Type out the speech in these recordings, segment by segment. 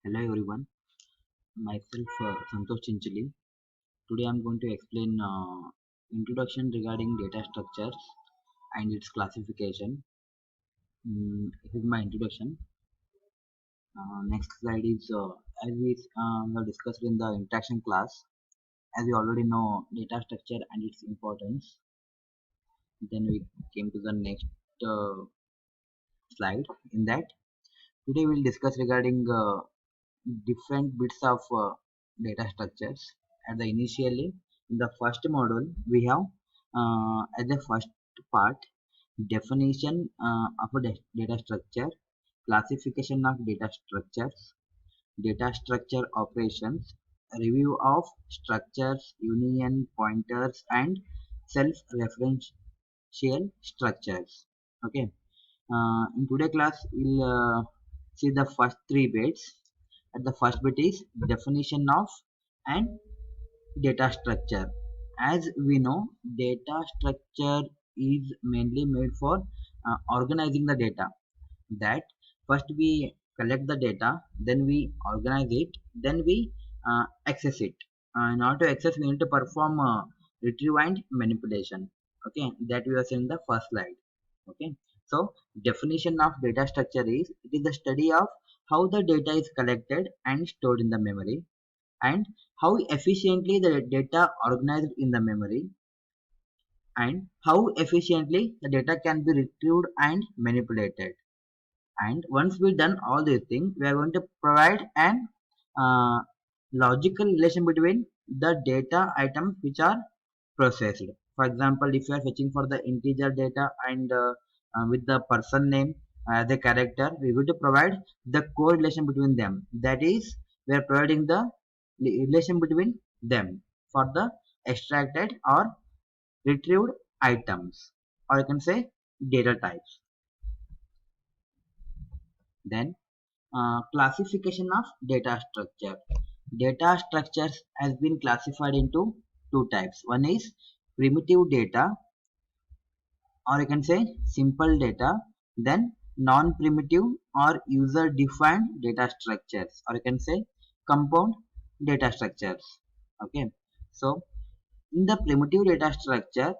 Hello everyone, myself Santosh Chinchili. Today I'm going to explain introduction regarding data structures and its classification. This is my introduction. Next slide is as we have discussed in the interaction class. As we already know data structure and its importance. Then we came to the next uh, slide. In that today we'll discuss regarding different bits of data structures. At the initially in the first module we have as the first part definition of a data structure, classification of data structures, data structure operations, review of structures, union pointers, and self-referential structures. Okay. In today class, we'll see the first three bits. At the first bit is definition of and data structure. As we know, data structure is mainly made for organizing the data. That first we collect the data, then we organize it, then we access it. In order to access, we need to perform retrieve and manipulation. Okay, that we are seeing in the first slide. Okay, so definition of data structure is it is the study of how the data is collected and stored in the memory, and how efficiently the data organized in the memory, and how efficiently the data can be retrieved and manipulated. And once we done all these things, we are going to provide an uh, logical relation between the data items which are processed. For example, if you are fetching for the integer data and with the person name, the character, we are going to provide the correlation between them. That is, we are providing the relation between them for the extracted or retrieved items, or you can say data types. Then classification of data structure. Data structures has been classified into two types. One is primitive data, or you can say simple data. Then non-primitive or user-defined data structures, or you can say compound data structures. Okay, so in the primitive data structure,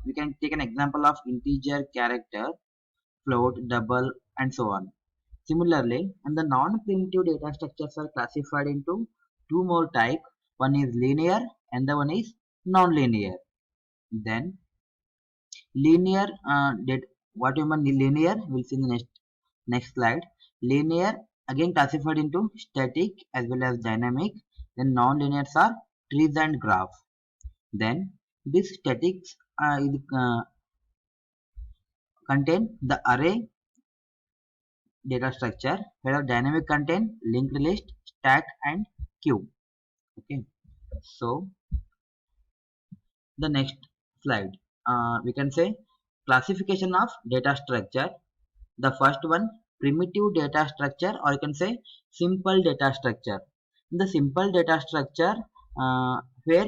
we can take an example of integer, character, float, double, and so on. Similarly, and the non-primitive data structures are classified into two more types. One is linear and the one is non-linear. Then linear what you mean linear we'll see in the next slide. Linear again classified into static as well as dynamic. Then non-linears are trees and graph. Then this statics contain the array data structure, whereas dynamic contain linked list, stack, and queue. Okay, so the next slide, we can say classification of data structure. The first one, primitive data structure, or you can say simple data structure. The simple data structure, where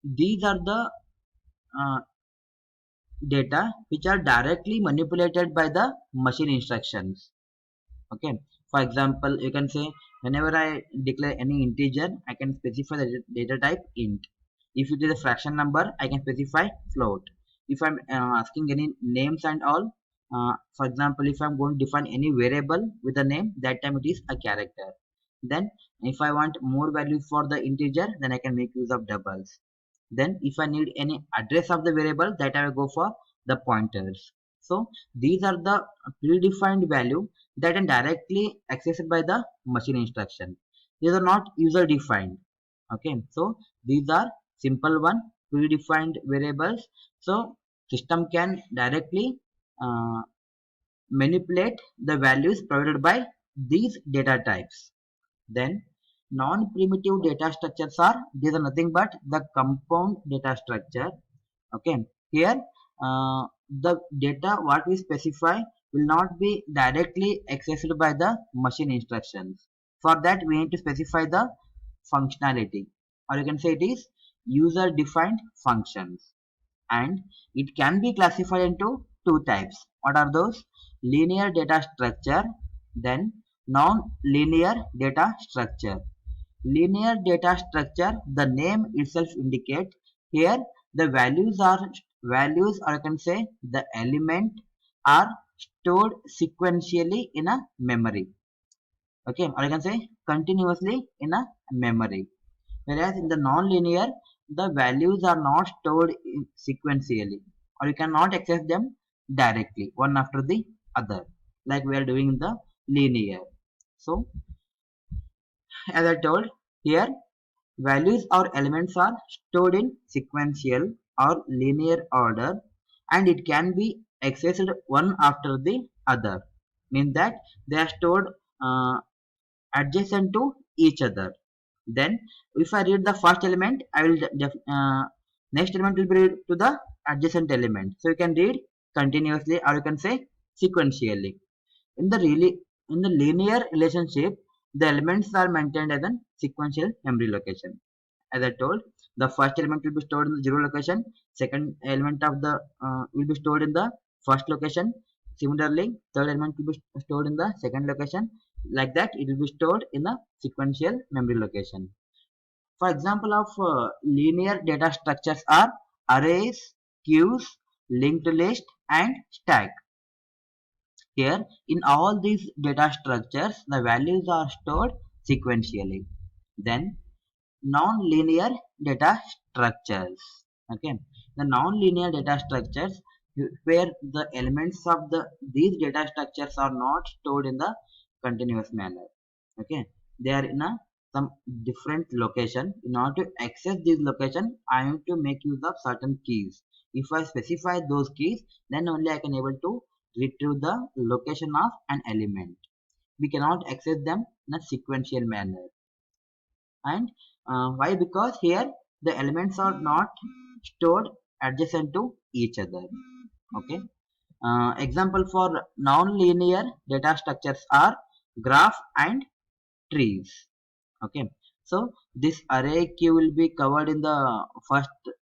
these are the uh, data which are directly manipulated by the machine instructions. Okay, for example, you can say whenever I declare any integer, I can specify the data type int. If it is a fraction number, I can specify float. If I'm asking any names and all, for example, if I'm going to define any variable with a name, that time it is a character. Then if I want more values for the integer, then I can make use of doubles. Then if I need any address of the variable, that I will go for the pointers. So these are the predefined value that are directly accessed by the machine instruction. These are not user defined. Okay, so these are simple one, predefined variables. So system can directly uh, manipulate the values provided by these data types. Then non-primitive data structures are, these are nothing but the compound data structure. Okay, here the data what we specify will not be directly accessed by the machine instructions. For that we need to specify the functionality, or you can say it is user defined functions. And it can be classified into two types. What are those? Linear data structure, then non-linear data structure. Linear data structure, the name itself indicate here the values, or I can say the element are stored sequentially in a memory. Okay, or I can say continuously in a memory. Whereas in the non-linear, the values are not stored sequentially, or you cannot access them directly one after the other like we are doing in the linear. So as I told here, values or elements are stored in sequential or linear order, and it can be accessed one after the other, means that they are stored uh, adjacent to each other. Then if I read the first element, I will next element will be read to the adjacent element. So you can read continuously, or you can say sequentially. In the linear relationship, the elements are maintained as a sequential memory location. As I told, the first element will be stored in the 0 location, second element of the will be stored in the first location. Similarly, third element will be stored in the second location. Like that, it will be stored in the sequential memory location. For example of linear data structures are arrays, queues, linked list, and stack. Here, in all these data structures, the values are stored sequentially. Then, non-linear data structures. Okay, the non-linear data structures where the elements of these data structures are not stored in the continuous manner. Okay, they are in a some different location. In order to access this location, I need to make use of certain keys. If I specify those keys, then only I can able to retrieve the location of an element. We cannot access them in a sequential manner. And why? Because here the elements are not stored adjacent to each other. Okay. Example for non-linear data structures are graph and trees. Okay, so this array queue will be covered in the first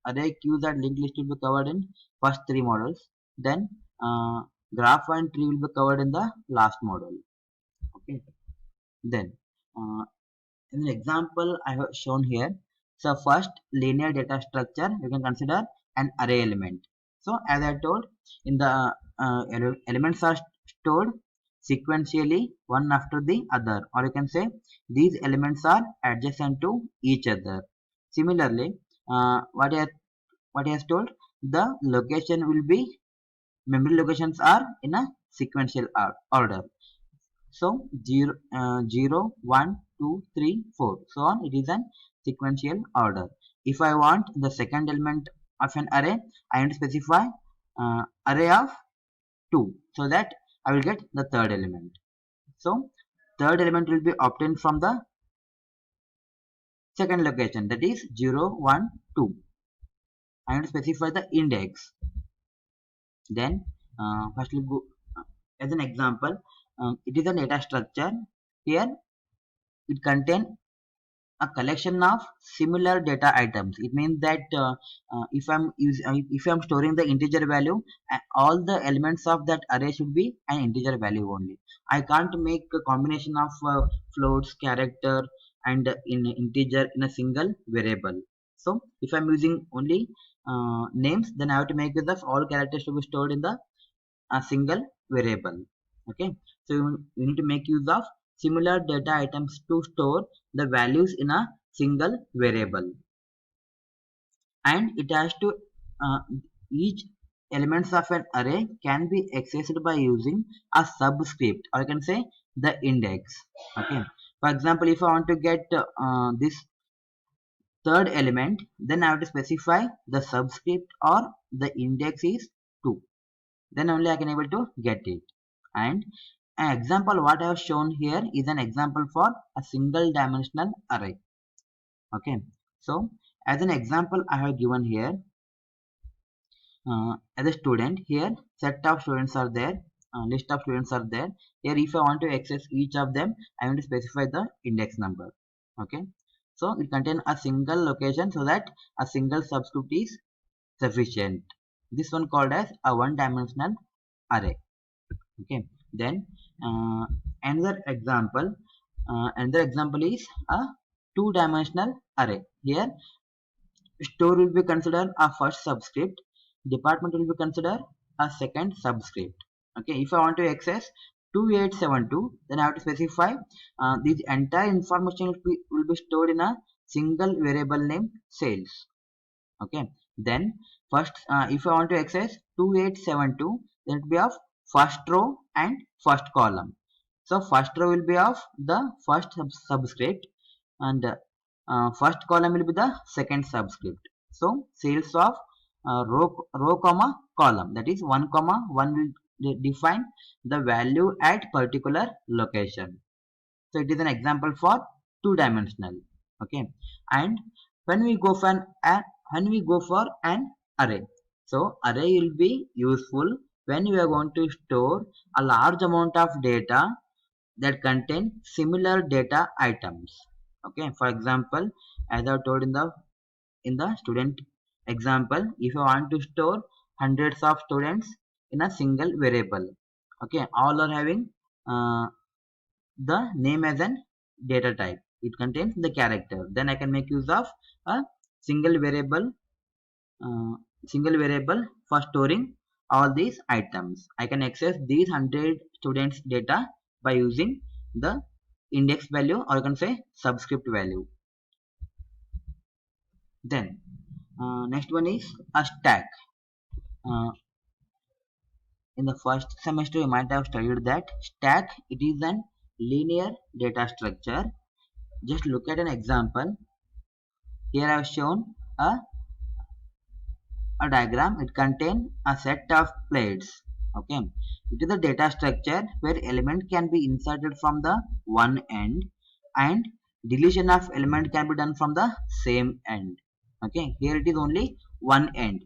array queues and linked list will be covered in first three models. Then graph and tree will be covered in the last model. Okay, then uh, in the example I have shown here, so first linear data structure you can consider an array element. So as I told, in the elements are stored sequentially one after the other, or you can say these elements are adjacent to each other. Similarly, what I has told, the location will be memory locations are in a sequential order. So 0, 1, 2, 3, 4, so on. It is an sequential order. If I want the second element of an array, I need to specify array of 2, so that I will get the third element. So third element will be obtained from the second location, that is 0, 1, 2. I need to specify the index. Then first we'll go as an example. It is a data structure. Here it contains a collection of similar data items. It means that if I'm storing the integer value, all the elements of that array should be an integer value only. I can't make a combination of floats, character, and in integer in a single variable. So if I'm using only names, then I have to make use of all characters to be stored in the a single variable. Okay, so you need to make use of similar data items to store the values in a single variable, and it has to uh, each elements of an array can be accessed by using a subscript, or I can say the index. Okay, for example, if I want to get this third element, then I have to specify the subscript or the index is 2, then only I can able to get it. And an example what I have shown here is an example for a single dimensional array. Okay, so as an example I have given here, as a student, here set of students are there, list of students are there. Here if I want to access each of them, I want to specify the index number. Okay, so it contains a single location, so that a single subscript is sufficient. This one called as a one dimensional array. Okay, then uh, another example another example is a two-dimensional array. Here store will be considered a first subscript, department will be considered a second subscript. Okay, if I want to access 2872, then I have to specify this entire information will be stored in a single variable named sales. Okay, then first if I want to access 2872, then it will be of first row and first column. So first row will be of the first subscript, and first column will be the second subscript. So sales of row comma column, that is 1 comma 1 will define the value at particular location. So it is an example for two dimensional. Okay, and when we go for an array, so array will be useful when we are going to store a large amount of data that contain similar data items. Okay, for example, as I told in the student example, if you want to store hundreds of students in a single variable, okay, all are having uh, the name as an data type, it contains the character, then I can make use of a single variable uh, single variable for storing all these items. I can access these 100 students data by using the index value, or you can say subscript value. Then next one is a stack. uh, in the first semester you might have studied that stack, it is an linear data structure. Just look at an example. Here I have shown a diagram. It contains a set of plates. Okay, it is a data structure where element can be inserted from the one end, and deletion of element can be done from the same end. Okay, here it is only one end.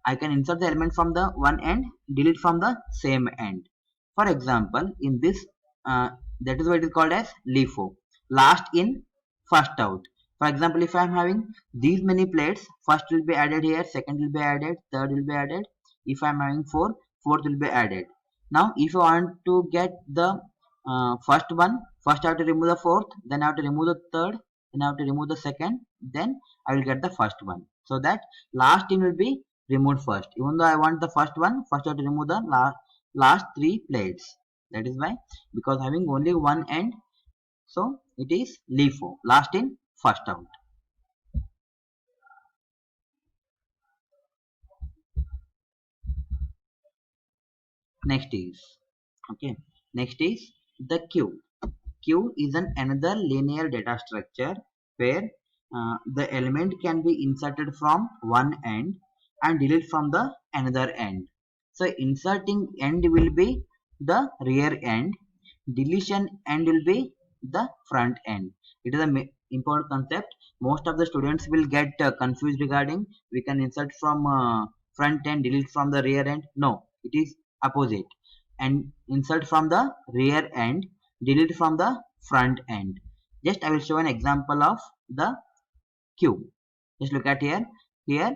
I can insert the element from the one end, delete from the same end. For example, in this, that is what is called as LIFO, last in, first out. For example, if I am having these many plates, first will be added here, second will be added, third will be added. If I am having four, fourth will be added. Now, if I want to get the first one, first I have to remove the fourth, then I have to remove the third, then I have to remove the second, then I will get the first one. So that last in will be removed first. Even though I want the first one, first I have to remove the last three plates. That is why, because having only one end, so it is LIFO, last in, first out. Next is, okay, next is the queue. Queue is another linear data structure where the element can be inserted from one end and deleted from the another end. So inserting end will be the rear end, deletion end will be the front end. It is a important concept. Most of the students will get confused regarding we can insert from front end, delete from the rear end. No, it is opposite. And insert from the rear end, delete from the front end. Just I will show an example of the queue. Just look at here. Here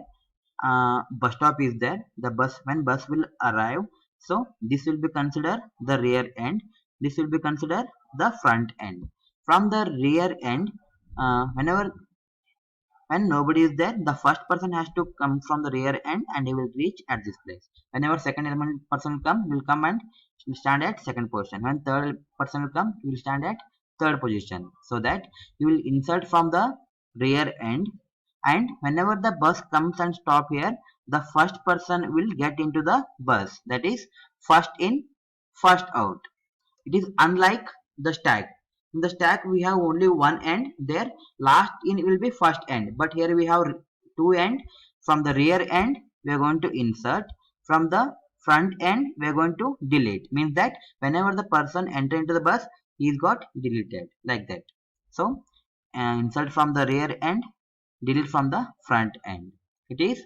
bus stop is there. The bus, when bus will arrive, so this will be considered the rear end, this will be considered the front end. From the rear end, whenever when nobody is there, the first person has to come from the rear end and he will reach at this place. Whenever second element person will come and stand at second position. When third person will come, he will stand at third position. So that you will insert from the rear end, and whenever the bus comes and stop here, the first person will get into the bus. That is first in, first out. It is unlike the stack. In the stack we have only one end, there last in will be first end, but here we have two end. From the rear end we are going to insert, from the front end we are going to delete, means that whenever the person enter into the bus, he is got deleted, like that. So insert from the rear end, delete from the front end. It is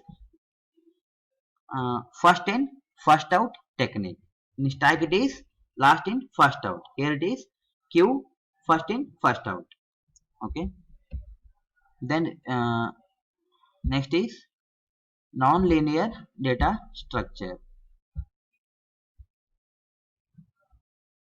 first in, first out technique. In stack it is last in, first out. Here it is queue, first in, first out. Okay, then next is non-linear data structure.